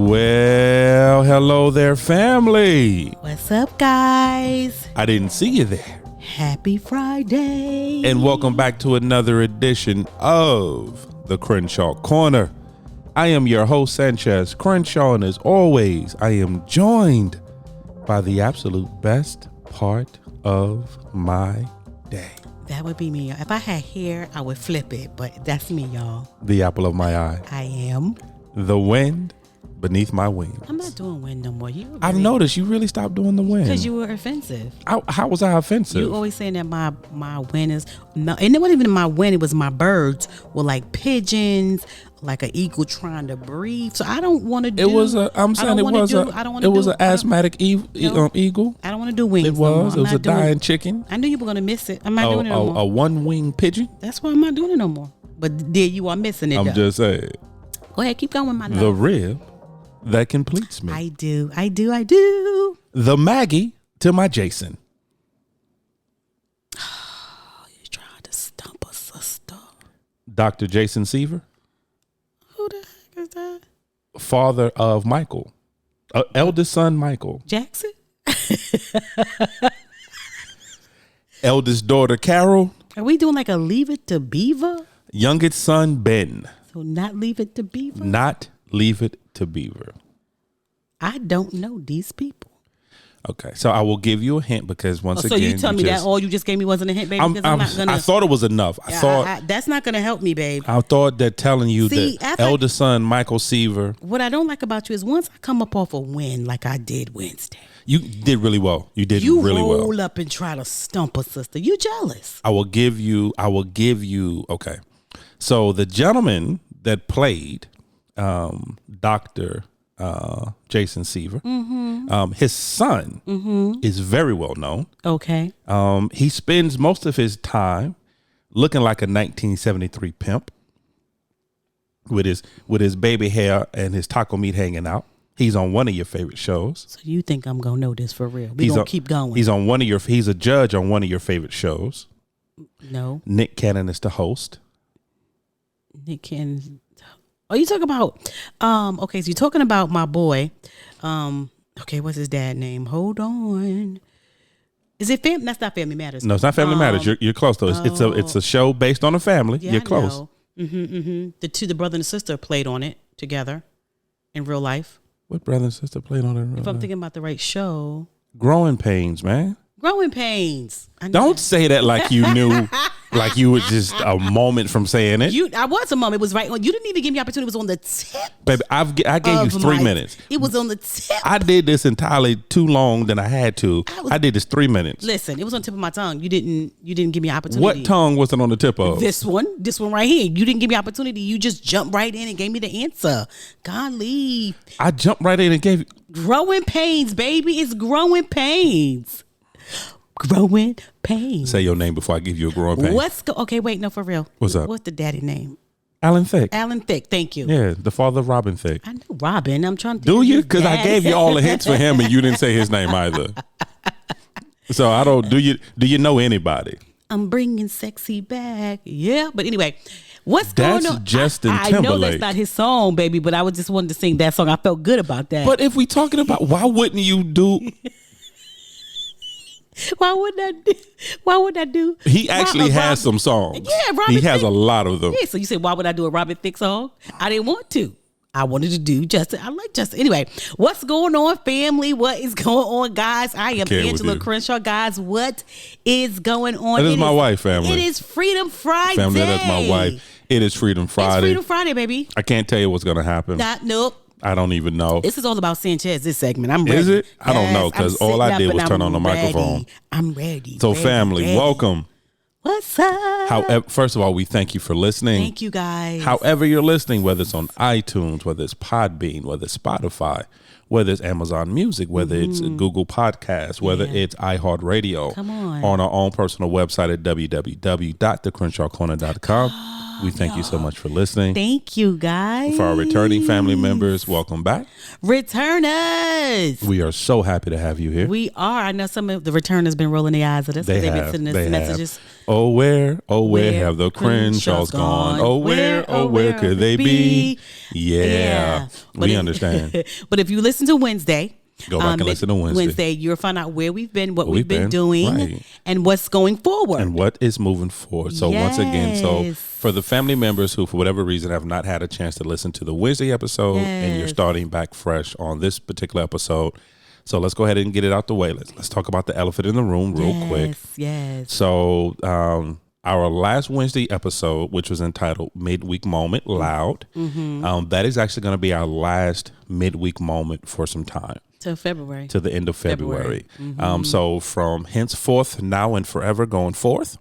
Well, hello there, family. What's up, guys? I didn't see you there. Happy Friday. And welcome back to another edition of the Crenshaw Corner. I am your host, Sanchez Crenshaw, and as always, I am joined by the absolute best part of my day. That would be me. If I had hair, I would flip it, but that's me, y'all. The apple of my eye. I am. The wind beneath my wings. I'm not doing wind no more. I've noticed you really stopped doing the wind. Because you were offensive. How was I offensive? You always saying that my wind is, and it wasn't even my wind, it was my birds were like pigeons, like an eagle trying to breathe. So I don't want to do. It was an asthmatic eagle. I don't want to do wings. It was. It was a dying chicken. I knew you were going to miss it. I'm not doing it no more. A one-winged pigeon. That's why I'm not doing it no more. But there you are missing it. I'm just saying. Go ahead, keep going, my love. The rib that completes me. I do. The Maggie to my Jason. You're trying to stump a sister. Dr. Jason Seaver. Who the heck is that? Father of Michael. Eldest son, Michael. Jackson? Eldest daughter, Carol. Are we doing like a Leave It to Beaver? Youngest son, Ben. So not Leave It to Beaver? Not Leave It to Beaver. I don't know these people. Okay, so I will give you a hint because once again, so you tell me that all you just gave me wasn't a hint, baby. I thought it was enough. That's not gonna help me, babe. I thought that telling you that eldest son Michael Seaver. What I don't like about you is once I come up off a win like I did Wednesday. You did really well. You did really well. You roll up and try to stump a sister. You jealous? I will give you. Okay, so the gentleman that played Dr. Jason Seaver, his son is very well known. Okay. He spends most of his time looking like a 1973 pimp with his baby hair and his taco meat hanging out. He's on one of your favorite shows. So you think I'm gonna know this for real? We're gonna keep going. He's a judge on one of your favorite shows. No. Nick Cannon is the host. Nick Cannon. Oh, you talking about? Okay, so you're talking about my boy. Okay, what's his dad name? Hold on. Is it family? That's not Family Matters. No, it's not Family Matters. You're close though. It's a show based on a family. Yeah, you're close. The brother and sister played on it together in real life. What brother and sister played on it in real life? If I'm thinking about the right show. Growing Pains, man. Growing Pains. Don't say that like you knew, like you were just a moment from saying it. I was a moment. It was right on. You didn't even give me opportunity. It was on the tip. Baby, I gave you 3 minutes. It was on the tip. I did this entirely too long than I had to. I did this 3 minutes. Listen, it was on the tip of my tongue. You didn't give me opportunity. What tongue was it on the tip of? This one right here. You didn't give me opportunity. You just jumped right in and gave me the answer. Golly. I jumped right in and gave you. Growing Pains, baby. It's Growing Pains. Growing Pains. Say your name before I give you a growing pain. Okay, wait, no, for real. What's up? What's the daddy name? Alan Thicke. Alan Thicke, thank you. Yeah, the father of Robin Thicke. I know Robin. I'm trying to. Do you? Because I gave you all the hints for him and you didn't say his name either. So I don't. Do you know anybody? I'm bringing sexy back. Yeah, but anyway. What's going on? That's Justin Timberlake. I know that's not his song, baby, but I just wanted to sing that song. I felt good about that. But if we talking about, why wouldn't you do? Why would I do? He actually has some songs. Yeah, Robin He has a lot of them. Yeah, so you said, why would I do a Robin Thicke song? I didn't want to. I wanted to do Justin. I like Justin. Anyway, what's going on, family? What is going on, guys? I am Angela Crenshaw. Guys, what is going on? That is my wife, family. It is Freedom Friday. Family, that's my wife. It is Freedom Friday. It's Freedom Friday, baby. I can't tell you what's going to happen. Nope. I don't even know. This is all about Sanchez, this segment. I'm ready. Is it? I don't know, because all I did was turn on the microphone. I'm ready. So, family, welcome. What's up? However, first of all, we thank you for listening. Thank you, guys. However you're listening, whether it's on iTunes, whether it's Podbean, whether it's Spotify, whether it's Amazon Music, whether it's Google Podcasts, whether it's iHeartRadio. Come on. On our own personal website at www.thecrenshawcorner.com. We thank you so much for listening. Thank you, guys. For our returning family members, welcome back. Returners. We are so happy to have you here. We are. I know some of the returners been rolling their eyes at us. They've been sending us messages. Oh, where have the Crenshaws gone? Oh, where could they be? Yeah. We understand. But if you listen to Wednesday, go back and listen to Wednesday. You'll find out where we've been, what we've been doing, right, and what's going forward. And what is moving forward. So once again, for the family members who, for whatever reason, have not had a chance to listen to the Wednesday episode, and you're starting back fresh on this particular episode, so let's go ahead and get it out the way. Let's talk about the elephant in the room real quick. Yes. So our last Wednesday episode, which was entitled Midweek Moment Loud, that is actually going to be our last midweek moment for some time. Till February. To the end of February. So from henceforth, now and forever going forth,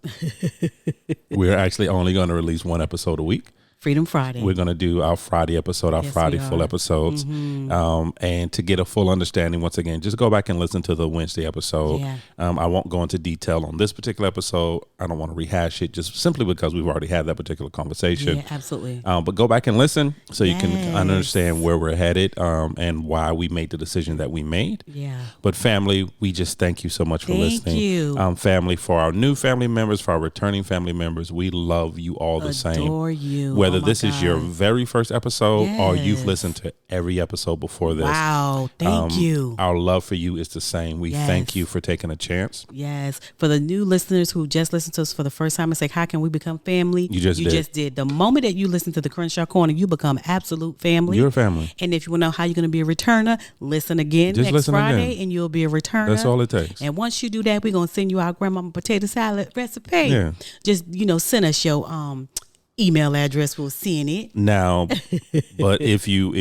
we're actually only going to release one episode a week. Freedom Friday. We're going to do our Friday episode, Friday full episodes. And to get a full understanding, once again, just go back and listen to the Wednesday episode. I won't go into detail on this particular episode. I don't want to rehash it just simply because we've already had that particular conversation. Yeah, absolutely. But go back and listen so you can understand where we're headed and why we made the decision that we made. Yeah. But family, we just thank you so much for listening. Thank you. Family, for our new family members, for our returning family members, we love you all the same. Adore you. Whether this is your very first episode or you've listened to every episode before this. Wow. Thank you. Our love for you is the same. We thank you for taking a chance. Yes. For the new listeners who just listened to us for the first time and say, how can we become family? You just did. The moment that you listen to the Crenshaw Corner, you become absolute family. You're a family. And if you want to know how you're going to be a returner, listen again next Friday and you'll be a returner. That's all it takes. And once you do that, we're going to send you our grandmama potato salad recipe. Yeah. Just, send us your email address. We'll send it now. But if you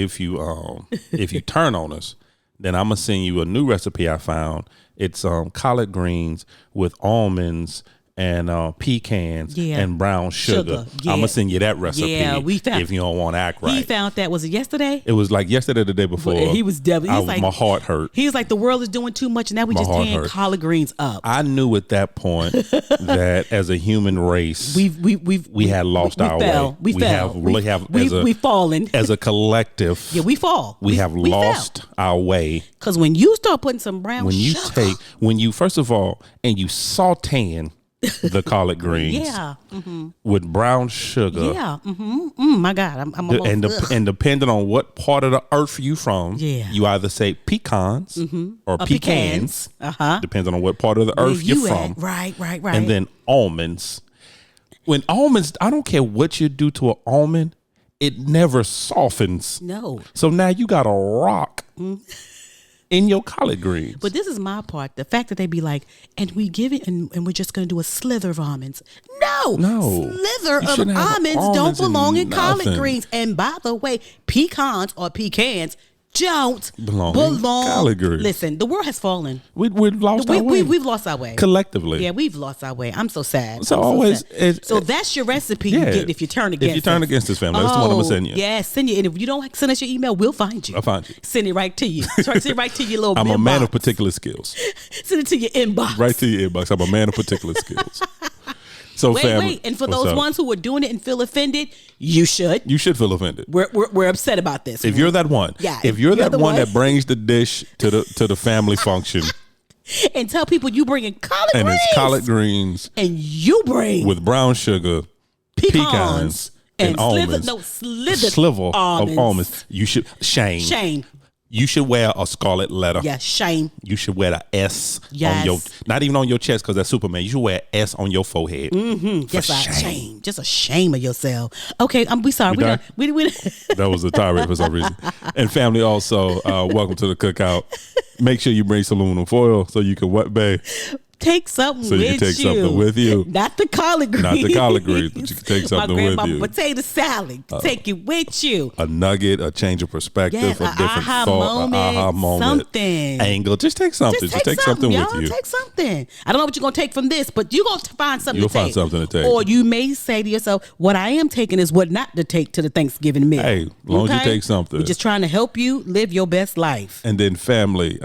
turn on us, then I'm gonna send you a new recipe I found. It's collard greens with almonds and pecans and brown sugar. Yeah. I'm gonna send you that recipe. Yeah, we found, if you don't want to act right. He found that, was it yesterday? It was like yesterday, the day before. He was devastated. My heart hurt. He was like, the world is doing too much, and now we just tearing collard greens up. I knew at that point that as a human race, we had lost our way. We've fallen as a collective. Yeah, we fall. We have lost our way. Because when you start putting some brown sugar, when you first of all, and you sauteing the collard greens with brown sugar. Yeah. My God. And depending on what part of the earth you from, you either say pecans or pecans. Depends on what part of the earth you're from. Right. And then almonds. When almonds, I don't care what you do to an almond, it never softens. No. So now you got a rock. In your collard greens. But this is my part. The fact that they be like, and we give it, and we're just going to do a slither of almonds. No. Slither of almonds don't belong in collard greens. And by the way, pecans or pecans don't belong in collard greens. Listen, the world has fallen. We've lost our way. We've lost our way. Collectively. Yeah, we've lost our way. I'm so sad. So that's your recipe you get if you turn against us. If you turn against this family, that's the one I'm going to send you. Yeah, send you. And if you don't send us your email, we'll find you. I'll find you. Send it right to you. Send it right to your little I'm inbox. a man of particular skills. Send it to your inbox. Right to your inbox. I'm a man of particular skills. So wait. And for those ones who are doing it and feel offended, you should. You should feel offended. We're upset about this. If you're that one. Yeah. If you're that one that brings the dish to the family function. And tell people you bringing collard greens. And it's collard greens. And you bring. With brown sugar, pecans and almonds. Sliver of almonds. You should. Shame. You should wear a scarlet letter. Yeah, shame. You should wear the S on your, not even on your chest because that's Superman. You should wear an S on your forehead. Just shame. Just a shame of yourself. Okay, we sorry. We That was a tirade for some reason. And family also, welcome to the cookout. Make sure you bring some aluminum foil so you can babe? Take something with you. So you can take something with you. Not the collard greens. But you can take something with you. Potato salad. Take it with you. A nugget, a change of perspective, a different thought, an aha moment. Something. Angle. Just take something. Just take something with you. Take something. I don't know what you're going to take from this, but you're going to find something to take. You'll find something to take. Or you may say to yourself, what I am taking is what not to take to the Thanksgiving meal. Hey, as long as you take something. We're just trying to help you live your best life. And then family,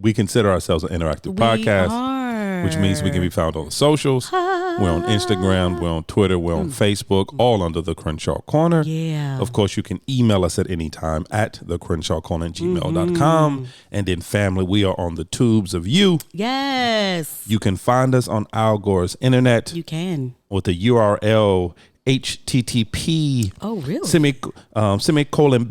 we consider ourselves an interactive podcast. Which means we can be found on the socials. We're on Instagram. We're on Twitter. We're on Facebook, all under The Crenshaw Corner. Yeah. Of course, you can email us at any time at thecrenshawcorner@gmail.com. And then, family, we are on the tubes of you. Yes. You can find us on Al Gore's internet. You can. With the URL http really? semicolon /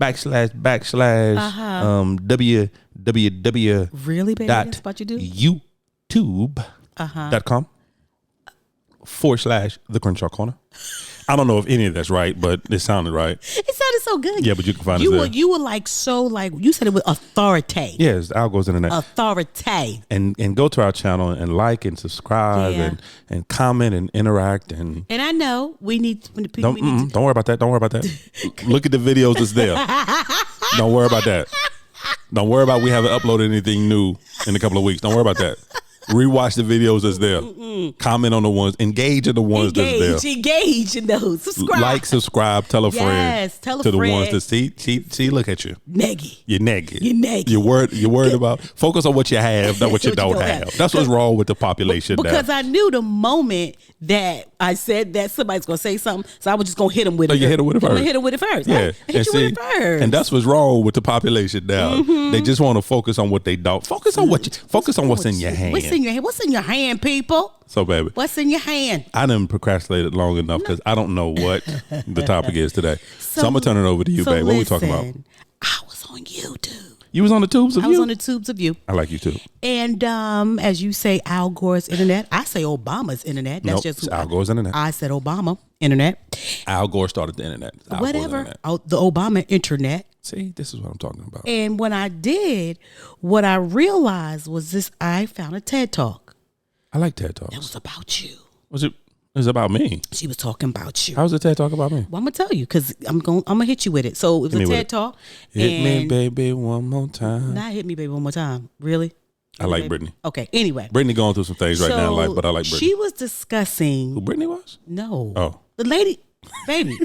www. Really, baby? That's what you do? YouTube.com / The Crenshaw Corner. I don't know if any of that's right, but it sounded right. It sounded so good. Yeah, but you can find us there. You were like you said it with authority. Yes, Al Gore's internet. Authority. And go to our channel and like and subscribe and comment and interact and I know we need when the people don't worry about that. Don't worry about that. Look at the videos that's there. Don't worry about that. Don't worry about we haven't uploaded anything new in a couple of weeks. Don't worry about that. Rewatch the videos that's there. Comment on the ones. Engage in the ones that's there. Engage in those. Subscribe. Like, subscribe. Tell a friend. Yes, tell a to friend. The ones that see. Look at you. Neggy. You're neggy. You're neggy. You're worried about. Focus on what you have, not what you don't have. That's what's wrong with the population. Because now. I knew the moment that I said that somebody's gonna say something, so I was just gonna hit them with it. You hit them with it first. I'm gonna hit them with it first. Yeah, I hit you with it first. And that's what's wrong with the population now. They just want to focus on what they don't. Focus on what's in your hand. What's in your hand? What's in your hand, people? So, baby, what's in your hand? I didn't procrastinate it long enough because I don't know what the topic is today. So I'm gonna turn it over to you, babe. What are we talking about? I was on YouTube. You was on the tubes of you? I was on the tubes of you. I like you too. And as you say, Al Gore's internet. I say Obama's internet. That's just Al Gore's internet. I said Obama internet. Al Gore started the internet. Whatever. Internet. The Obama internet. See, this is what I'm talking about. And when I did, what I realized was this: I found a TED Talk. I like TED Talks. It was about you. Was it? It was about me. She was talking about you. How was the TED Talk about me? Well, I'm gonna tell you because I'm gonna hit you with it. So it was a TED Talk. Hit me, baby, one more time. Not hit me, baby, one more time. Really? I like Brittany. Okay. Anyway, Brittany going through some things right now in life, but I like Brittany. She was discussing who Brittany was. No. Oh, the lady, baby.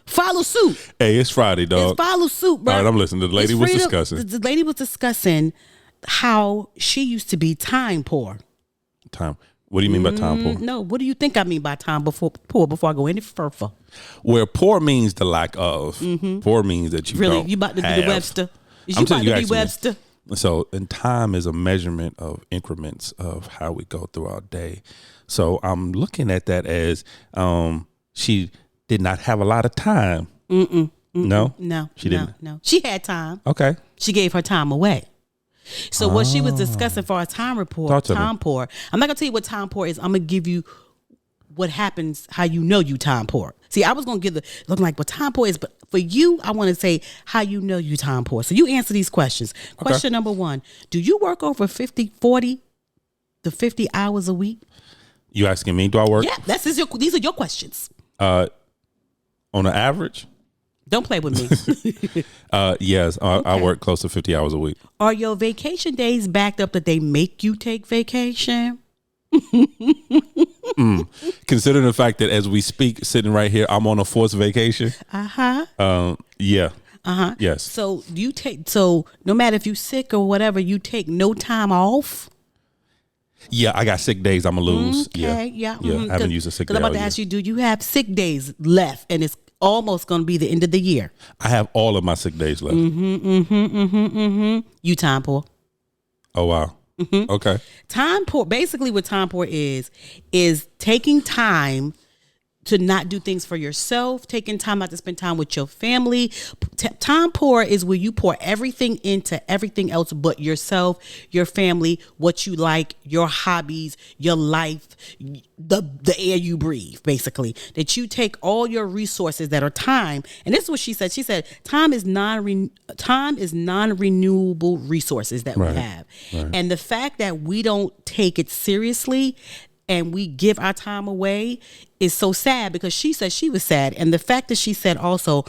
Follow suit. Hey, it's Friday, dog. It's follow suit, bro. All right, I'm listening. The lady was discussing. The lady was discussing how she used to be time poor. Time. What do you mean by time poor? No, what do you think I mean by time poor before I go any further? Where poor means the lack of. Poor means that you really don't you about to have. be the Webster? Is you about to be Webster? So, and time is a measurement of increments of how we go through our day. So I'm looking at that as she did not have a lot of time. No, she didn't. No, she had time. Okay, she gave her time away. So what she was discussing for our time report, time poor. I'm not gonna tell you what time poor is. I'm gonna give you what happens, how you know you time poor. See, I was gonna give looking like what time poor is, but for you, I want to say how you know you time poor. So you answer these questions. Okay. Question number 1: do you work over 50 hours a week? You asking me? Do I work? Yeah, these are your questions. On an average. Don't play with me. Yes, I work close to 50 hours a week. Are your vacation days backed up that they make you take vacation? Considering the fact that as we speak, sitting right here, I'm on a forced vacation. Yeah. Yes. So no matter if you sick or whatever, you take no time off? Yeah, I got sick days I'm going to lose. Okay, yeah. I haven't used a sick day. Because I'm about to ask you, do you have sick days left? And it's almost going to be the end of the year. I have all of my sick days left. You time poor. Oh, wow. Okay. Time poor, basically what time poor is taking time to not do things for yourself, taking time out to spend time with your family. Time poor is where you pour everything into everything else but yourself, your family, what you like, your hobbies, your life, the air you breathe, basically. That you take all your resources that are time, and this is what she said. She said time is non-renewable resources that we have. Right. And the fact that we don't take it seriously and we give our time away is so sad, because she said she was sad. And the fact that she said also,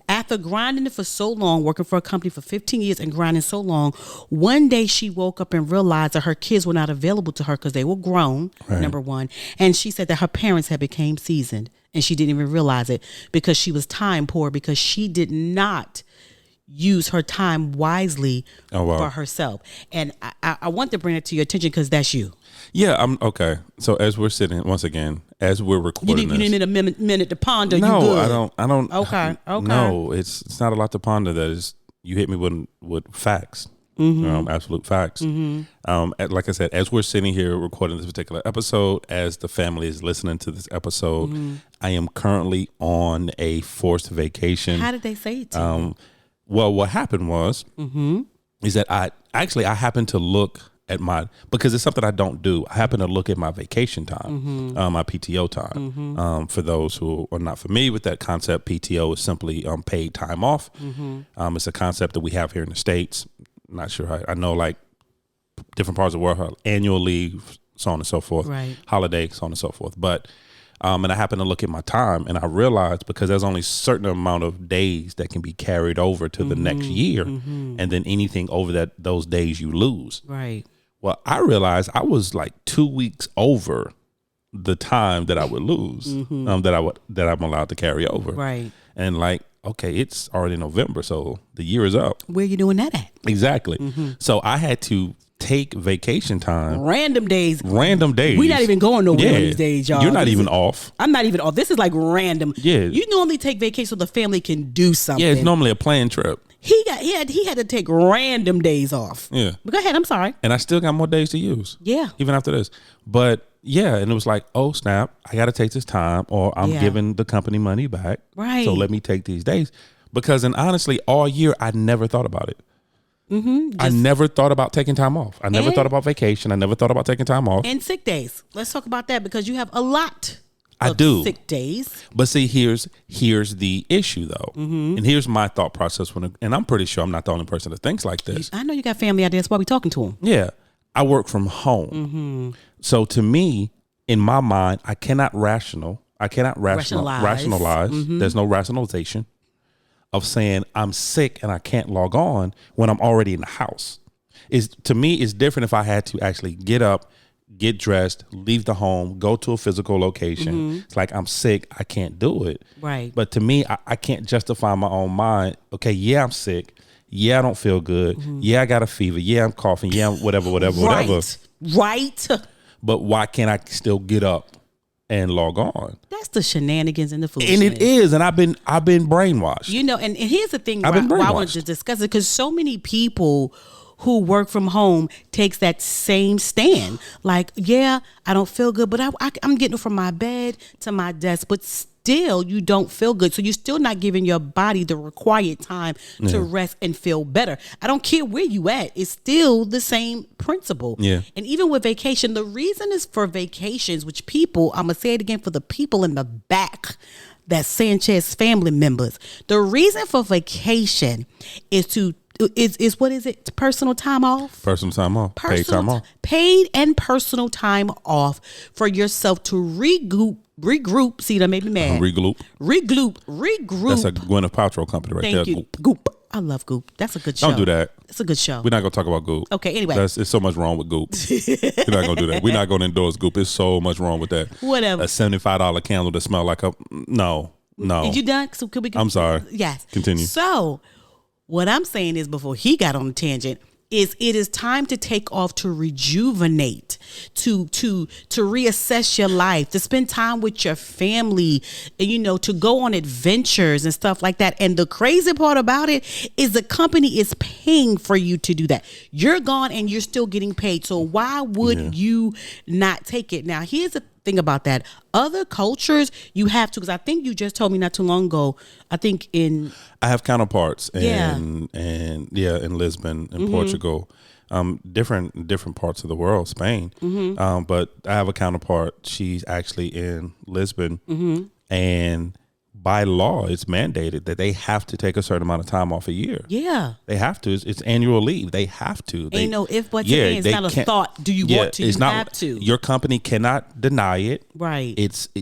after grinding it for so long, working for a company for 15 years and grinding so long, one day she woke up and realized that her kids were not available to her because they were grown, number one. And she said that her parents had become seasoned and she didn't even realize it because she was time poor, because she did not use her time wisely for herself. And I want to bring it to your attention because that's you. Yeah, I'm okay. So as we're sitting, once again, as we're recording you need a minute to ponder. No, you good. I don't. Okay. No, it's not a lot to ponder. That is, you hit me with facts. Absolute facts. Like I said, as we're sitting here recording this particular episode, as the family is listening to this episode, I am currently on a forced vacation. How did they say it to you? Well, what happened was, is that I happened to look at because it's something I don't do. I happen to look at my vacation time, my PTO time. For those who are not familiar with that concept, PTO is simply paid time off. It's a concept that we have here in the States. Not sure. I know like different parts of the world, annual leave, so on and so forth, holiday, so on and so forth. But and I happened to look at my time, and I realized because there's only a certain amount of days that can be carried over to the next year, and then anything over those days you lose. Right. Well, I realized I was like 2 weeks over the time that I would lose, that I'm allowed to carry over. Right. And like, okay, it's already November, so the year is up. Where you doing that at? Exactly. So I had to take vacation time. Random days. We're not even going nowhere on these days, y'all. You're not even off. I'm not even off. This is like random. Yeah. You normally take vacation so the family can do something. Yeah, it's normally a planned trip. He had to take random days off. Yeah. But go ahead, I'm sorry. And I still got more days to use. Yeah. Even after this. But yeah, and it was like, oh snap, I got to take this time or I'm giving the company money back. Right. So let me take these days. Because and honestly, all year I never thought about it. I never thought about taking time off. I never thought about vacation. I never thought about taking time off. And sick days. Let's talk about that because you have a lot I do. Sick days. But see, here's the issue though. And here's my thought process and I'm pretty sure I'm not the only person that thinks like this. I know you got family out there. That's why we talking to them. Yeah. I work from home. So to me, in my mind, I cannot rationalize. There's no rationalization of saying I'm sick and I can't log on when I'm already in the house. To me, it's different if I had to actually get up, get dressed, leave the home, go to a physical location. It's like I'm sick. I can't do it. Right. But to me, I can't justify my own mind. Okay, yeah, I'm sick. Yeah, I don't feel good. Yeah, I got a fever. Yeah, I'm coughing. Yeah, whatever. Right. But why can't I still get up and log on? That's the shenanigans and the foolishness. And it is. And I've been brainwashed. You know, and here's the thing why I wanted to discuss it, because so many people who work from home takes that same stand. Like, yeah, I don't feel good, but I'm getting from my bed to my desk, but still you don't feel good. So you're still not giving your body the required time to rest and feel better. I don't care where you at. It's still the same principle. Yeah. And even with vacation, the reason is for vacations, which people, I'm going to say it again for the people in the back, that Sanchez family members. The reason for vacation is what is it? Personal time off? Personal time off. Paid time off. Paid and personal time off for yourself to regroup. See, that made me mad. Regroup. That's a Gwyneth Paltrow company right there. Thank you. Goop. I love Goop. That's a good show. Don't do that. It's a good show. We're not going to talk about Goop. Okay, anyway. It's so much wrong with Goop. We're not going to do that. We're not going to endorse Goop. It's so much wrong with that. Whatever. A $75 candle that smell like no. Did you done? So could we? I'm sorry. Yes. Continue. So what I'm saying is, before he got on the tangent, it is time to take off, to rejuvenate, to reassess your life, to spend time with your family, and, to go on adventures and stuff like that. And the crazy part about it is the company is paying for you to do that. You're gone and you're still getting paid. So why would you not take it? Now, here's the thing about that. Other cultures, you have to, because I think you just told me not too long ago, I have counterparts in Lisbon and Portugal, different parts of the world, Spain. But I have a counterpart. She's actually in Lisbon, and by law, it's mandated that they have to take a certain amount of time off a year. Yeah, they have to. It's annual leave. They have to. Ain't no if, buts, and ands. It's not a thought. Do you want to? You have to. Your company cannot deny it. Right.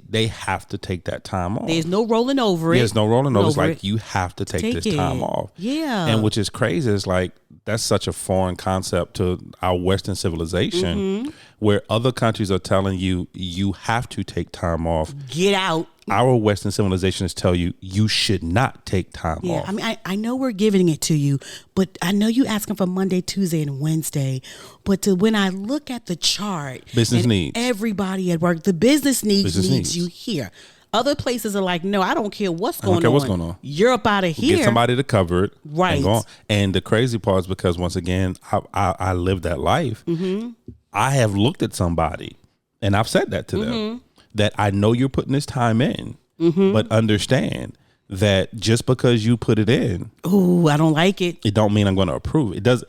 They have to take that time off. There's no rolling over it. There's no rolling over. It's like you have to take this time off. Yeah. And which is crazy is like that's such a foreign concept to our Western civilization, where other countries are telling you have to take time off. Get out. our Western civilizations tell you should not take time off. I mean, I know we're giving it to you, but I know you asking for Monday, Tuesday, and Wednesday. But when I look at the chart, business needs everybody at work. The business needs you here. Other places are like, no, I don't care what's going on. You're up out of here. Get somebody to cover it. Right. And go on. And the crazy part is because, once again, I live that life. Mm-hmm. I have looked at somebody and I've said that to them, that I know you're putting this time in, but understand that just because you put it in, ooh, I don't like it. It don't mean I'm going to approve it. It does.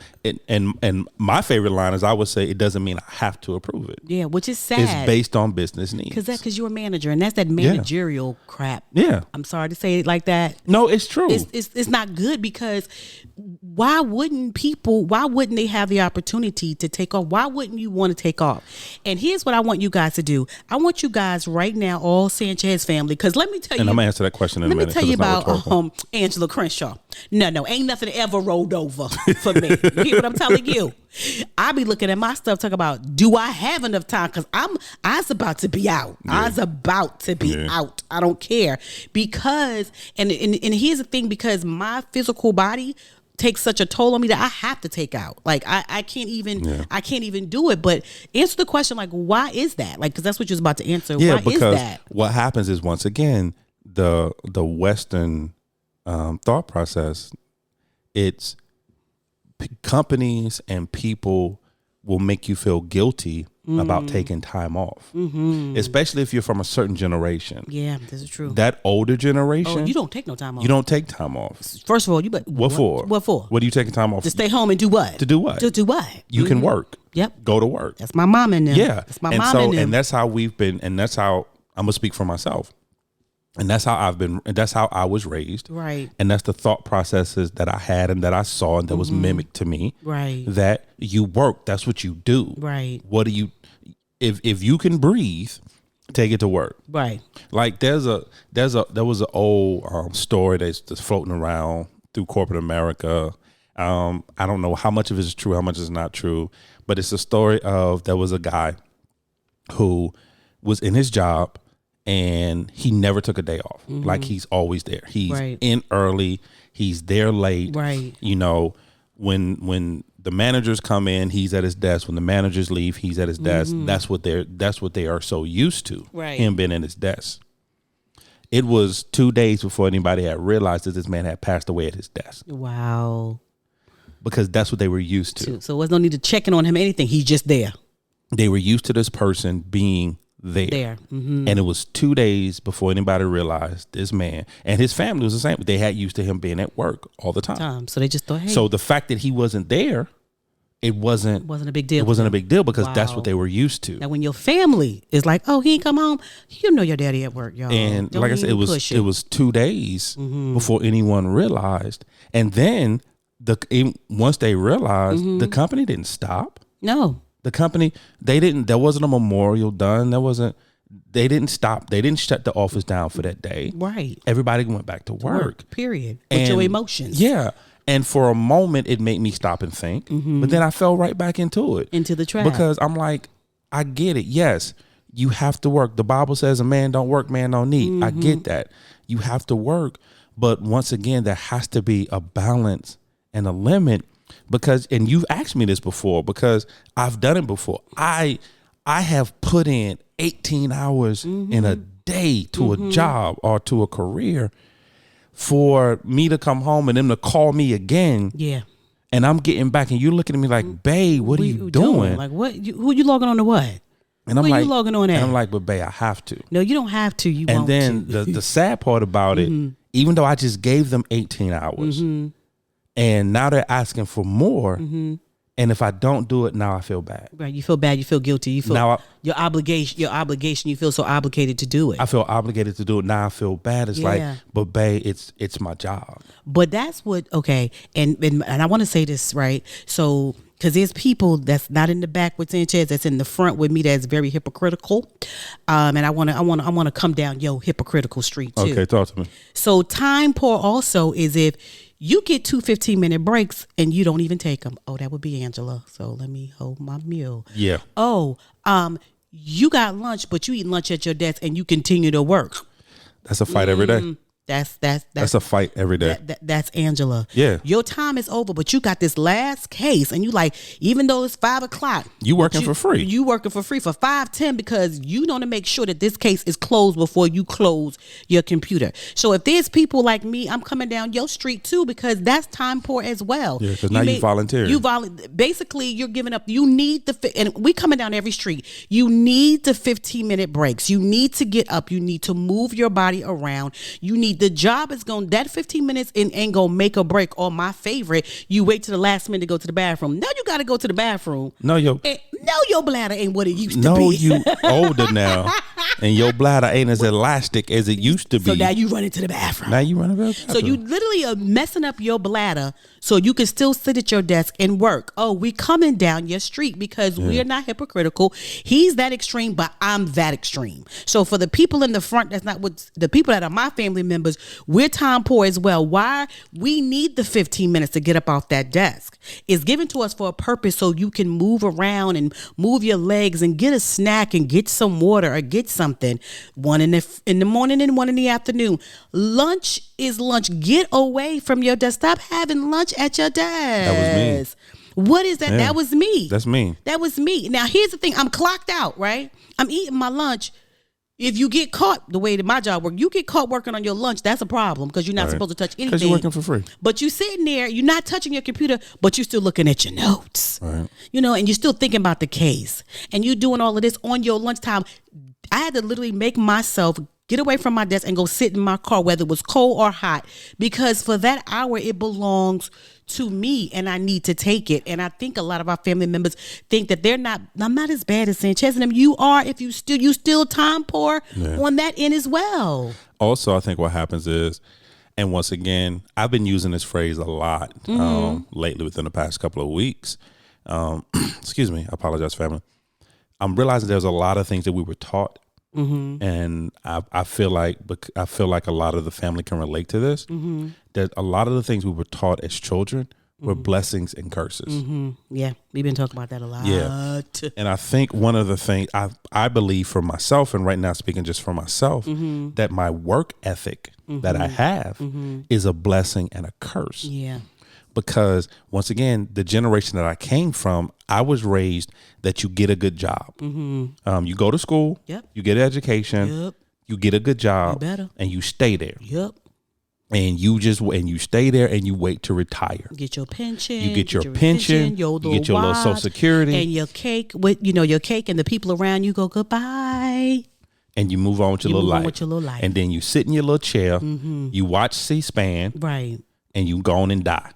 And my favorite line is, I would say, it doesn't mean I have to approve it. Yeah, which is sad. It's based on business needs. Because you're a manager, and that's that managerial crap. Yeah. I'm sorry to say it like that. No, it's true. It's not good, because why wouldn't they have the opportunity to take off? Why wouldn't you want to take off? And here's what I want you guys to do. I want you guys right now, all Sanchez family, because let me tell you. And I'm going to answer that question in a minute. Let me tell you about Angela Crenshaw. No, ain't nothing ever rolled over for me. You hear what I'm telling you? I be looking at my stuff, talking about, do I have enough time? Because I was about to be out. Yeah. I was about to be out. I don't care. Because, and here's the thing, because my physical body takes such a toll on me that I have to take out. Like I can't even do it. But answer the question, like, why is that? Like, because that's what you was about to answer. Yeah, why because is that? What happens is, once again, the Western thought process, it's companies and people will make you feel guilty about taking time off, especially if you're from a certain generation. Yeah, this is true. That older generation, you don't take no time off. You don't take time off. First of all, what for? What for? What are you taking time off? To stay home and do what? To do what? To do what? You can work. Yep. Go to work. That's my mom and them. Yeah. That's my mom and them. And that's how we've been, and that's how I'm gonna speak for myself. And that's how I've been, and that's how I was raised. Right. And that's the thought processes that I had and that I saw and that was mimicked to me. Right. That you work, that's what you do. Right. What do you, if you can breathe, take it to work. Right. Like there was an old story that's floating around through corporate America. I don't know how much of it is true, how much is not true, but it's a story of, there was a guy who was in his job, and he never took a day off. Like, he's always there. He's in early. He's there late. Right. You know, when the managers come in, he's at his desk. When the managers leave, he's at his desk. That's what they are so used to. Right. Him being in his desk. It was 2 days before anybody had realized that this man had passed away at his desk. Wow. Because that's what they were used to. So there's no need to checking on him or anything. He's just there. They were used to this person being there. And it was 2 days before anybody realized this man, and his family was the same. They had used to him being at work all the time. So they just thought, hey. So the fact that he wasn't there, it wasn't a big deal. It wasn't a big deal because that's what they were used to. Now, when your family is like, oh, he ain't come home, you know your daddy at work, y'all. And like I said, it was 2 days before anyone realized. And then once they realized, the company didn't stop. No. The company, there wasn't a memorial done. They didn't stop. They didn't shut the office down for that day. Right. Everybody went back to work. Period. With your emotions. Yeah. And for a moment, it made me stop and think. But then I fell right back into it. Into the trap. Because I'm like, I get it. Yes, you have to work. The Bible says a man don't work, man don't eat. I get that. You have to work. But once again, there has to be a balance and a limit. Because, and you've asked me this before, because I've done it before. I have put in 18 hours in a day to a job or to a career for me to come home and them to call me again. Yeah. And I'm getting back and you're looking at me like, babe, what are you doing? Like, what? Who you logging on to what? And I'm Where like, you logging on at? And I'm like, but babe, I have to. No, you don't have to. You and won't then to. the sad part about it, even though I just gave them 18 hours, and now they're asking for more. And if I don't do it, now I feel bad. Right. You feel bad. You feel guilty. You feel now your obligation. You feel so obligated to do it. I feel obligated to do it. Now I feel bad. It's like, but babe, it's my job. But that's what, okay. And I want to say this, right? So, because there's people that's not in the back with Sanchez, that's in the front with me, that's very hypocritical. And I want to come down your hypocritical street too. Okay, talk to me. So time poor also is if you get 2 15-minute breaks and you don't even take them. Oh, that would be Angela. So let me hold my mule. Yeah. Oh, you got lunch, but you eat lunch at your desk and you continue to work. That's a fight every day. That's a fight every day. That's Angela. Yeah. Your time is over, but you got this last case, and you like, even though it's 5:00, you working for free. You working for free for 5:10 because you want to make sure that this case is closed before you close your computer. So if there's people like me, I'm coming down your street too because that's time poor as well. Yeah, because now you volunteer. Basically, you're giving up. You need and we coming down every street. You need the 15-minute breaks. You need to get up. You need to move your body around. You need the job is going that 15 minutes ain't gonna make a break. Or my favorite, you wait to the last minute to go to the bathroom. Now you got to go to the bathroom. No, your bladder ain't what it used to be. No, you older now, and your bladder ain't as elastic as it used to be. So now you run into the bathroom. Now you run into the bathroom. So you literally are messing up your bladder so you can still sit at your desk and work. Oh, we coming down your street because we're not hypocritical. He's that extreme, but I'm that extreme. So for the people in the front, that's not what the people that are my family members, we're time poor as well. Why? We need the 15 minutes to get up off that desk. It's given to us for a purpose so you can move around and move your legs and get a snack and get some water or get something. One in the morning and one in the afternoon. Lunch is lunch. Get away from your desk. Stop having lunch at your desk. That was me. What is that? Yeah. That was me. That's me. That was me. Now here's the thing. I'm clocked out, right? I'm eating my lunch. If you get caught, the way that my job works, you get caught working on your lunch, that's a problem because you're not supposed to touch anything. Because you're working for free. But you sitting there, you're not touching your computer, but you're still looking at your notes. Right. And you're still thinking about the case. And you're doing all of this on your lunchtime. I had to literally make myself get away from my desk and go sit in my car, whether it was cold or hot, because for that hour, it belongs to me and I need to take it. And I think a lot of our family members think that I'm not as bad as Sanchez and them. You are, if you still time poor on that end as well. Also, I think what happens is, and once again, I've been using this phrase a lot lately within the past couple of weeks. Excuse me, I apologize, family. I'm realizing there's a lot of things that we were taught. And I feel like a lot of the family can relate to this. That a lot of the things we were taught as children were blessings and curses. Yeah, we've been talking about that a lot. Yeah, and I think one of the things I believe for myself, and right now speaking just for myself, that my work ethic that I have is a blessing and a curse. Yeah. Because once again, the generation that I came from, I was raised that you get a good job. You go to school, you get an education, you get a good job, and you stay there. And you stay there and you wait to retire. Get your pension. You get your pension. You get your little Social Security. And your cake with your cake and the people around you go goodbye. And you move on with your little life. And then you sit in your little chair. You watch C-SPAN. Right. And you go on and die.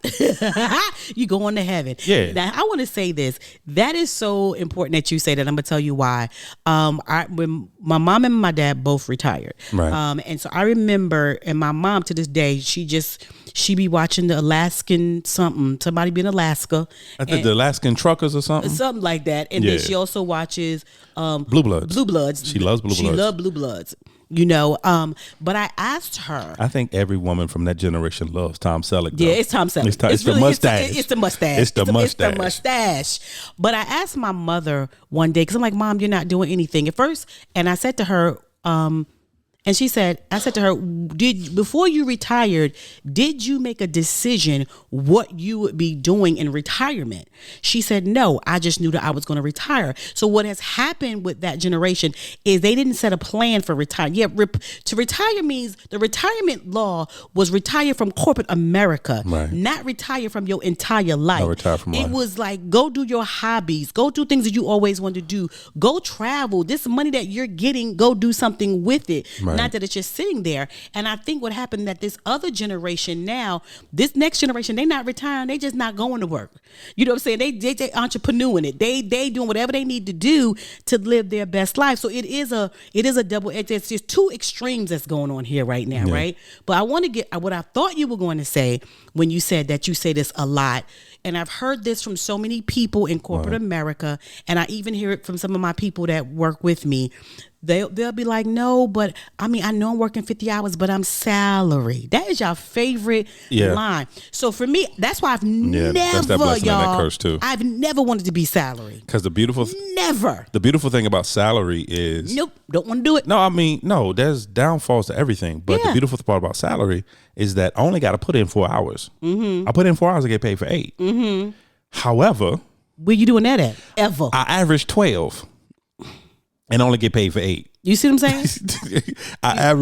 You go on to heaven. Yeah. Now, I want to say this. That is so important that you say that. I'm going to tell you why. When my mom and my dad both retired. Right. And so I remember, and my mom to this day, she be watching the Alaskan somebody be in Alaska. I think the Alaskan Truckers or something. Something like that. And then she also watches Blue Bloods. Blue Bloods. She loves Blue Bloods. She loves Blue Bloods. But I asked her. I think every woman from that generation loves Tom Selleck. Yeah, it's Tom Selleck. It's the mustache. It's the mustache. It's the mustache. It's the mustache. But I asked my mother one day, because I'm like, Mom, you're not doing anything at first. And I said to her, and she said, I said to her, before you retired, did you make a decision what you would be doing in retirement? She said, no, I just knew that I was going to retire. So what has happened with that generation is they didn't set a plan for retirement. Yeah, to retire means the retirement law was retire from corporate America, not retire from your entire life. No, retire from life. It was like, go do your hobbies, go do things that you always wanted to do, go travel. This money that you're getting, go do something with it. Right. Not that it's just sitting there. And I think what happened that this other generation now, this next generation, they not retiring, they just not going to work. You know what I'm saying? They entrepreneuring it. They doing whatever they need to do to live their best life. So it is a double. It's just two extremes that's going on here right now, right? But I want to get what I thought you were going to say when you said that you say this a lot and I've heard this from so many people in corporate America, and I even hear it from some of my people that work with me. They'll be like, no, but I mean, I know I'm working 50 hours, but I'm salary. That is your favorite line. So for me, that's why I've never, that's that blessing y'all, and that curse too. I've never wanted to be salary. Because the beautiful thing about salary is nope, don't want to do it. No, I mean, no, there's downfalls to everything. But the beautiful part about salary is that I only got to put in 4 hours. I put in 4 hours, I get paid for 8. However, where you doing that at? Ever? I average 12. And only get paid for 8. You see what I'm saying? I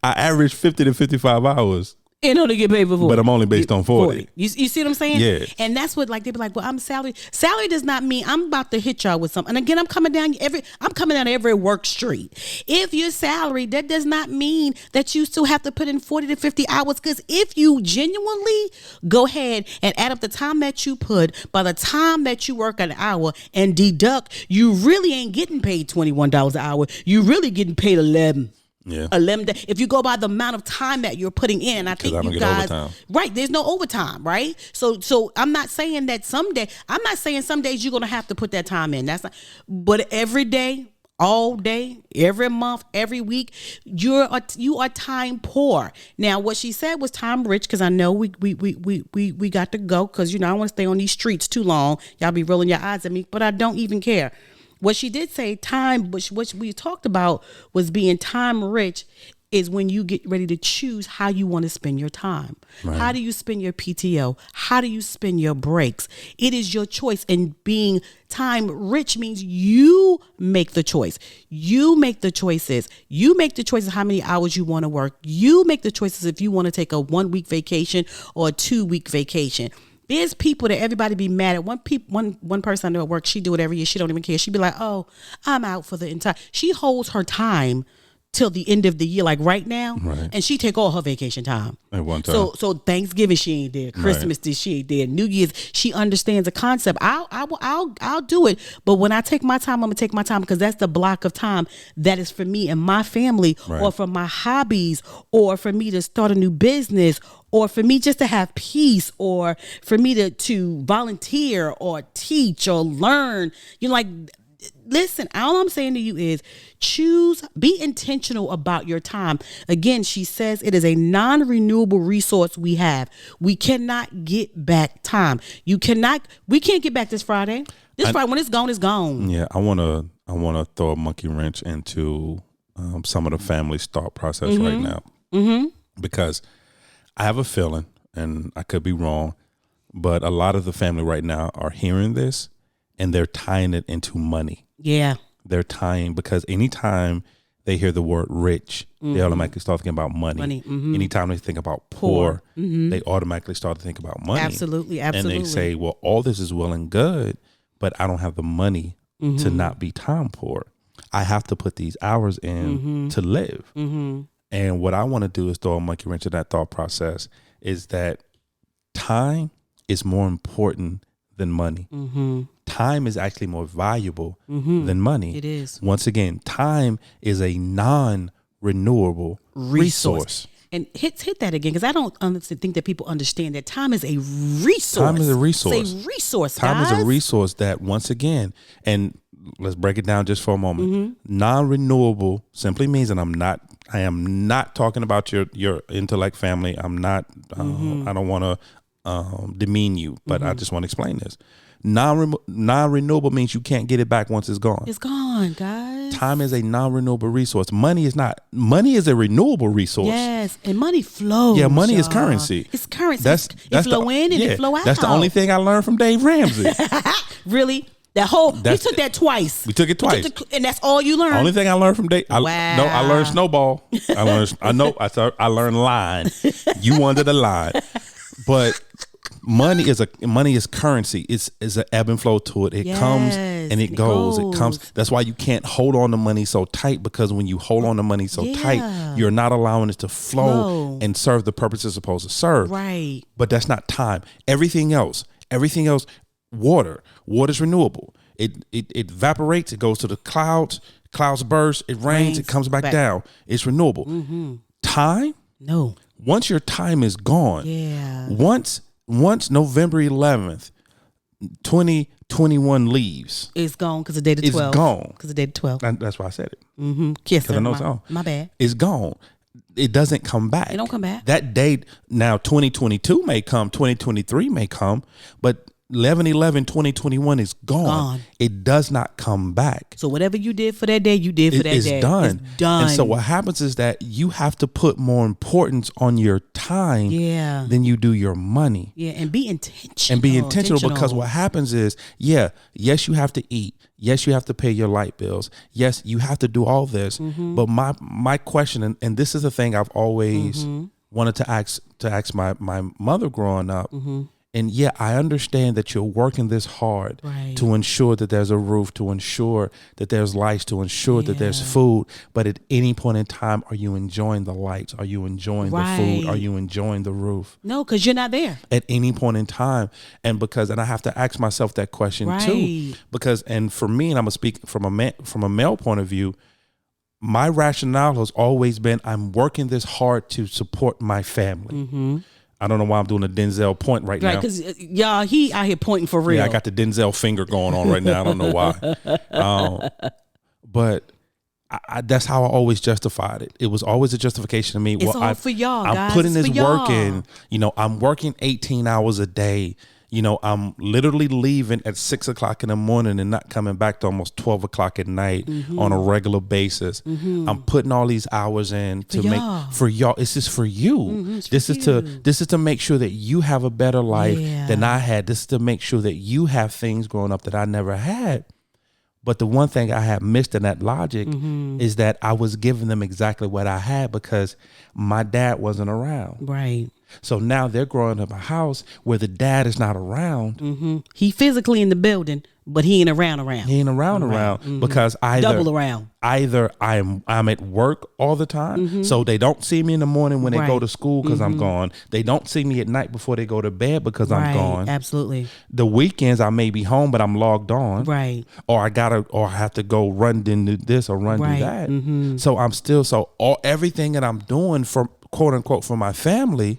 average 50 to 55 hours. And only get paid for 40. But I'm only based on 40. You see what I'm saying? Yeah. And that's what, like, they be like, well, I'm salary. Salary does not mean I'm about to hit y'all with something. And again, I'm coming down every work street. If you're salary, that does not mean that you still have to put in 40 to 50 hours. Because if you genuinely go ahead and add up the time that you put, by the time that you work an hour and deduct, you really ain't getting paid $21 an hour. You really getting paid $11. Yeah. 11 days. If you go by the amount of time that you're putting in, I think you guys, right? There's no overtime, right? So I'm not saying that some days you're gonna have to put that time in. That's not, but every day, all day, every month, every week, you are time poor. Now, what she said was time rich, because I know we got to go, because I don't want to stay on these streets too long. Y'all be rolling your eyes at me, but I don't even care. What she did say, time, which we talked about was being time rich, is when you get ready to choose how you want to spend your time. Right. How do you spend your PTO? How do you spend your breaks? It is your choice. And being time rich means you make the choice. You make the choices. You make the choices how many hours you want to work. You make the choices if you want to take a 1 week vacation or a 2 week vacation. There's people that everybody be mad at. One person I know at work, she do it every year. She don't even care. She be like, oh, I'm out for the entire. She holds her time till the end of the year, like right now, and she take all her vacation time at one time. So Thanksgiving she ain't there, Christmas she ain't there, New Year's she understands the concept. I'll do it, but when I take my time, I'm gonna take my time, because that's the block of time that is for me and my family, or for my hobbies, or for me to start a new business, or for me just to have peace, or for me to volunteer or teach or learn. Listen, all I'm saying to you is be intentional about your time. Again, she says it is a non-renewable resource we have. We cannot get back time. We can't get back this Friday. Friday, when it's gone. Yeah, I want to throw a monkey wrench into some of the family's thought process right now. Because I have a feeling, and I could be wrong, but a lot of the family right now are hearing this and they're tying it into money. Yeah. They're tying, because anytime they hear the word rich, they automatically start thinking about money. Anytime they think about poor, they automatically start to think about money. Absolutely. And they say, well, all this is well and good, but I don't have the money to not be time poor. I have to put these hours in to live. And what I want to do is throw a monkey wrench in that thought process, is that time is more important than money. Time is actually more valuable than money. It is. Once again, time is a non-renewable resource. And hit that again, because I don't think that people understand that time is a resource. Time is a resource. It's a resource, Time guys. is a resource that, once again, and let's break it down just for a moment. Non-renewable simply means, and I am not talking about your intellect family. I'm not, I don't want to demean you, but I just want to explain this. Non-renewable means you can't get it back once it's gone. It's gone, guys. Time is a non-renewable resource. Money is not. Money is a renewable resource. Yes, and money flows. Yeah, money is currency. It's currency. That's it flow in and it flow out. That's the only thing I learned from Dave Ramsey. Really? We took that twice. We took it twice, and that's all you learned. Only thing I learned from Dave. Wow. I learned snowball. I learned line. You wanted a line, but money is currency. It's an ebb and flow to it. It comes and it goes. It comes. That's why you can't hold on to money so tight, because when you hold on to money so tight, you're not allowing it to flow and serve the purpose it's supposed to serve. Right. But that's not time. Everything else, water's renewable. It evaporates. It goes to the clouds. Clouds burst. It rains. It comes back down. It's renewable. Time? No. Once your time is gone. Yeah. Once November 11th, 2021 leaves. It's gone because the day the 12th. It's gone. Because the day the 12th. That's why I said it. Mm-hmm. Kiss her. I know it's on. My bad. It's gone. It doesn't come back. It don't come back. That date, now 2022 may come, 2023 may come, but 11/11/2021 is gone. It does not come back. So whatever you did for that day, you did for that day. It's done. It's done. And so what happens is that you have to put more importance on your time than you do your money. Yeah, and be intentional. And be intentional because what happens is, yes, you have to eat. Yes, you have to pay your light bills. Yes, you have to do all this. Mm-hmm. But my question, and this is the thing I've always wanted to ask my mother growing up. Mm-hmm. And yeah, I understand that you're working this hard to ensure that there's a roof, to ensure that there's lights, to ensure that there's food. But at any point in time, are you enjoying the lights? Are you enjoying the food? Are you enjoying the roof? No, because you're not there. At any point in time. And I have to ask myself that question too. And for me, and I'm going to speak from a male point of view, my rationale has always been I'm working this hard to support my family. Mm-hmm. I don't know why I'm doing a Denzel point right now. Right, because y'all, he out here pointing for real. Yeah, I got the Denzel finger going on right now. I don't know why. But that's how I always justified it. It was always a justification to me. It's all for y'all, guys. I'm putting this work in. I'm working 18 hours a day. I'm literally leaving at 6 o'clock in the morning and not coming back to almost 12 o'clock at night on a regular basis. Mm-hmm. I'm putting all these hours in to make for y'all. This is for you. Mm-hmm, this is to make sure that you have a better life than I had. This is to make sure that you have things growing up that I never had. But the one thing I have missed in that logic is that I was giving them exactly what I had because my dad wasn't around. Right. So now they're growing up a house where the dad is not around. Mm-hmm. He physically in the building, but he ain't around. He ain't around mm-hmm. because either I'm at work all the time, so they don't see me in the morning when they go to school because I'm gone. They don't see me at night before they go to bed because I'm gone. Absolutely. The weekends I may be home, but I'm logged on. Right. Or I have to go run do this or do that. Mm-hmm. So I'm still everything that I'm doing for quote unquote for my family.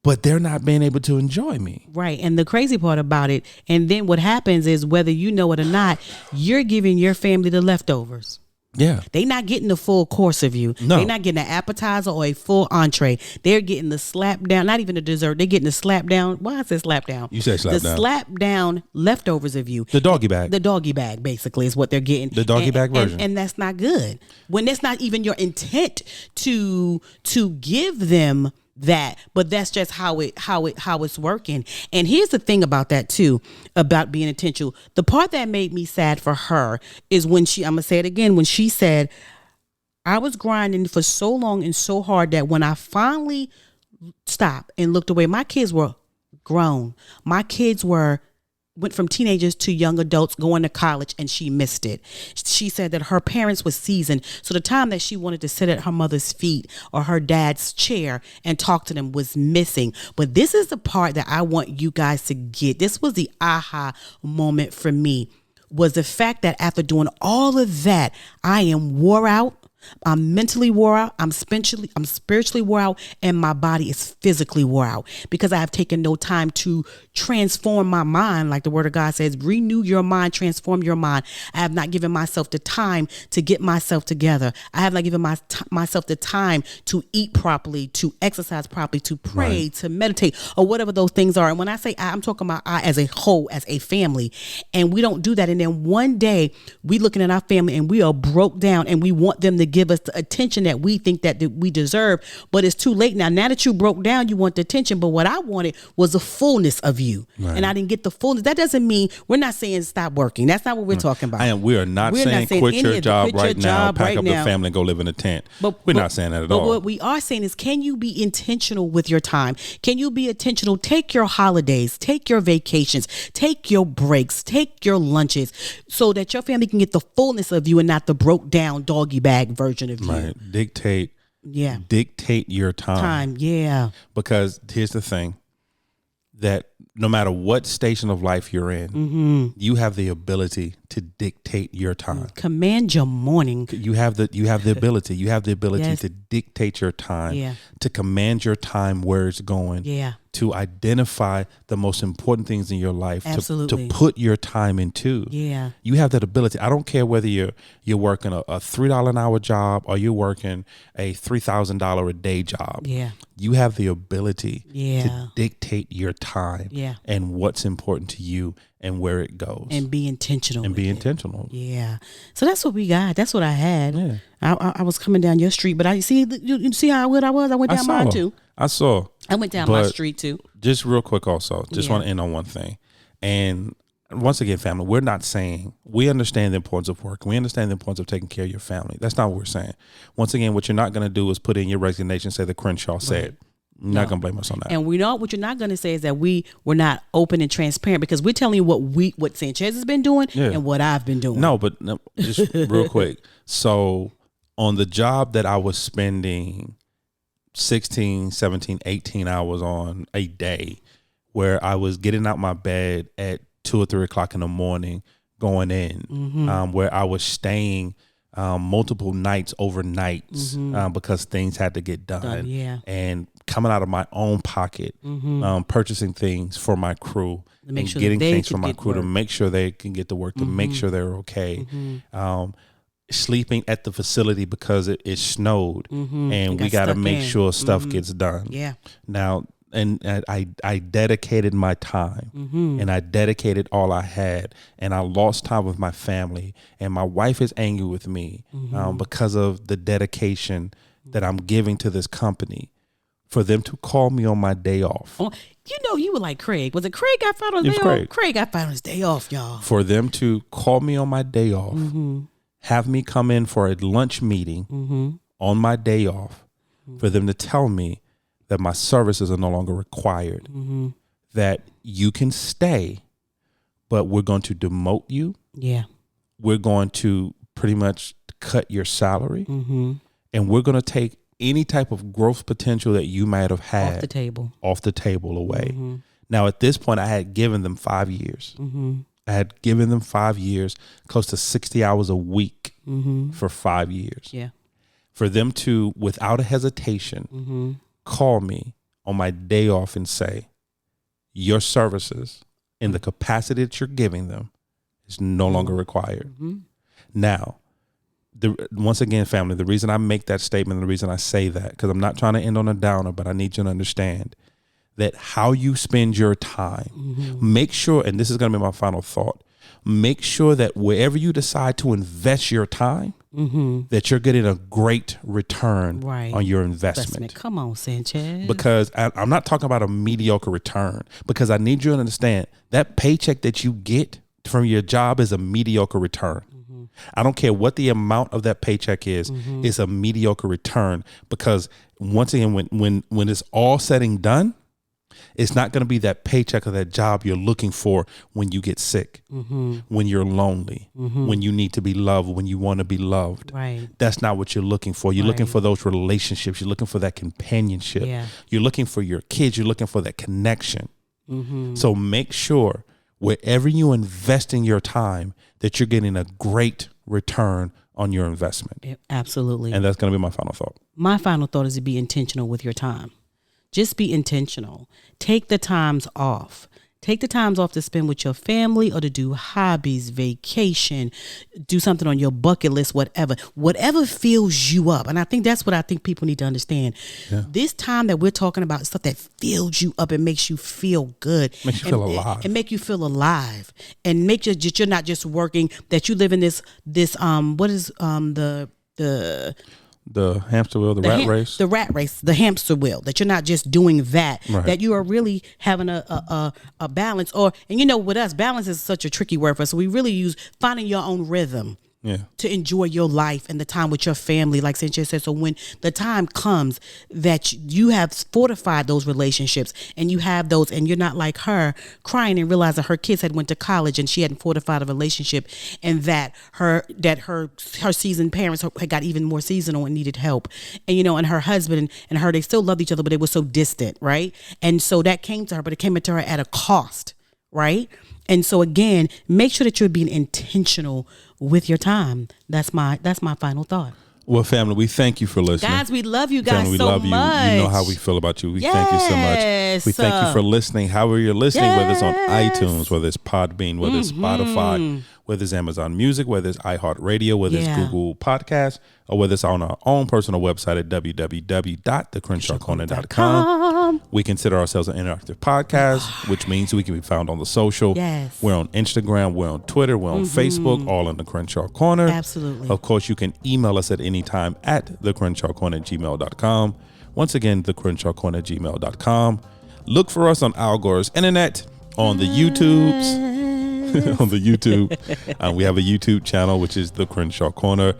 But they're not being able to enjoy me. Right. And the crazy part about it, and then what happens is whether you know it or not, you're giving your family the leftovers. Yeah. They're not getting the full course of you. No. They're not getting an appetizer or a full entree. They're getting the slap down, not even a dessert. They're getting the slap down. Why I said slap down? You said slap down. The slap down leftovers of you. The doggy bag. The doggy bag, basically, is what they're getting. The doggy bag version. And that's not good. When that's not even your intent to give them that, but that's just how it's working. And here's the thing about that too, about being intentional. The part that made me sad for her is when I'm gonna say it again, when she said, I was grinding for so long and so hard that when I finally stopped and looked away, my kids were grown. My kids went from teenagers to young adults going to college, and she missed it. She said that her parents were seasoned. So the time that she wanted to sit at her mother's feet or her dad's chair and talk to them was missing. But this is the part that I want you guys to get. This was the aha moment for me, was the fact that after doing all of that, I am wore out. I'm mentally wore out. I'm spiritually wore out, and my body is physically wore out because I have taken no time to transform my mind. Like the word of God says, renew your mind, transform your mind. I have not given myself the time to get myself together. I have not given myself the time to eat properly, to exercise properly, to pray, to meditate, or whatever those things are. And when I say I'm talking about I as a whole, as a family, and we don't do that. And then one day we looking at our family and we are broke down and we want them to give us the attention that we think that we deserve, but it's too late now. Now that you broke down, you want the attention, but what I wanted was the fullness of you, and I didn't get the fullness. That doesn't mean we're not saying stop working. That's not what we're talking about. And we are not saying quit your job right now, pack up the family and go live in a tent. We're not saying that at all. But what we are saying is, can you be intentional with your time? Can you be intentional? Take your holidays, take your vacations, take your breaks, take your lunches, so that your family can get the fullness of you and not the broke down doggy bag version of you. Right. Dictate your time. Because here's the thing, that no matter what station of life you're in, you have the ability to dictate your time. Command your morning. You have the ability. You have the ability Yes. to dictate your time. Yeah. To command your time where it's going. Yeah. To identify the most important things in your life. Absolutely. To put your time into. Yeah. You have that ability. I don't care whether you're working a $3 an hour job or you're working a $3,000 a day job. Yeah. You have the ability Yeah. to dictate your time. Yeah. And what's important to you and where it goes. And be intentional. And be intentional. Yeah. So that's what we got. That's what I had. Yeah. I was coming down your street, but I see you see how good I was. I went down mine too. I saw. I went down my street too. Just real quick also, just Yeah. want to end on one thing. And once again, family, we're not saying, we understand the importance of work. We understand the importance of taking care of your family. That's not what we're saying. Once again, what you're not going to do is put in your resignation, say the Crenshaw said. You're not going to blame us on that. And we know what you're not going to say is that we're not open and transparent, because we're telling you what Sanchez has been doing and what I've been doing. No, but just real quick. So on the job that I was spending 16, 17, 18 hours on a day, where I was getting out my bed at 2 or 3 o'clock in the morning, going in, where I was staying multiple nights, overnights, because things had to get done. And coming out of my own pocket, purchasing things for my crew, and getting things for my crew to make sure they can get to work, to make sure they're okay. Sleeping at the facility because it snowed, and we got to make sure stuff gets done. Yeah. Now, and I dedicated my time, and I dedicated all I had, and I lost time with my family, and my wife is angry with me because of the dedication that I'm giving to this company. For them to call me on my day off. Oh, you were like Craig. Was it Craig got fired on his day off? Craig got fired on his day off, y'all. For them to call me on my day off, have me come in for a lunch meeting on my day off, for them to tell me that my services are no longer required, that you can stay, but we're going to demote you. Yeah. We're going to pretty much cut your salary, and we're going to take any type of growth potential that you might have had off the table away. Now, at this point, I had given them 5 years. I had given them 5 years, close to 60 hours a week for 5 years. Yeah. For them to, without a hesitation, call me on my day off and say, your services in the capacity that you're giving them is no longer required. Now, once again, family, the reason I make that statement, the reason I say that, because I'm not trying to end on a downer, but I need you to understand that how you spend your time, make sure, and this is going to be my final thought, make sure that wherever you decide to invest your time, that you're getting a great return on your investment. Come on, Sanchez. Because I'm not talking about a mediocre return, because I need you to understand that paycheck that you get from your job is a mediocre return. I don't care what the amount of that paycheck is, it's a mediocre return, because once again, when it's all said and done, it's not going to be that paycheck or that job you're looking for when you get sick, when you're lonely, when you need to be loved, when you want to be loved. That's not what you're looking for. You're looking for those relationships. You're looking for that companionship. You're looking for your kids. You're looking for that connection. So make sure wherever you invest in your time, that you're getting a great return on your investment. Absolutely. And that's going to be my final thought. My final thought is to be intentional with your time. Just be intentional. Take the times off. Take the times off to spend with your family, or to do hobbies, vacation, do something on your bucket list, whatever fills you up. And I think that's what I think people need to understand. This time that we're talking about is stuff that fills you up and makes you feel good. Makes you feel alive. And make you feel alive. And make sure that you're not just working, that you live in this what is the hamster wheel, the rat race, the hamster wheel, that you're not just doing that, that you are really having a balance. And with us, balance is such a tricky word for us. So we really use finding your own rhythm. To enjoy your life and the time with your family, like Sanchez said. So when the time comes that you have fortified those relationships, and you have those, and you're not like her crying and realizing her kids had went to college and she hadn't fortified a relationship, and that her seasoned parents had got even more seasonal and needed help, and her husband and her, they still loved each other, but they were so distant, right? And so that came to her, but it came to her at a cost. right? And so again, make sure that you're being intentional with your time. That's my final thought. Well, family, we thank you for listening. Guys, we love you guys family, we so love much. You know how we feel about you. We thank you so much. We thank you for listening. However you're listening, whether it's on iTunes, whether it's Podbean, whether it's Spotify, whether it's Amazon Music, whether it's iHeartRadio, whether it's Google Podcasts, or whether it's on our own personal website at www.thecrenshawcorner.com. We consider ourselves an interactive podcast, which means we can be found on the social. Yes. We're on Instagram, we're on Twitter, we're on Facebook, all in the Crenshaw Corner. Absolutely. Of course, you can email us at any time at thecrenshawcorner@gmail.com. Once again, thecrenshawcorner@gmail.com. Look for us on Al Gore's Internet, on the YouTubes. On the YouTube. We have a YouTube channel, which is The Crenshaw Corner.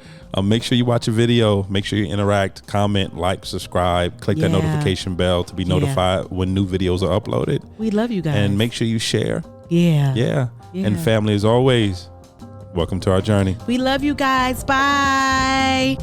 Make sure you watch a video. Make sure you interact, comment, like, subscribe, click that notification bell to be notified when new videos are uploaded. We love you guys. And make sure you share. Yeah. And family, as always, welcome to our journey. We love you guys. Bye.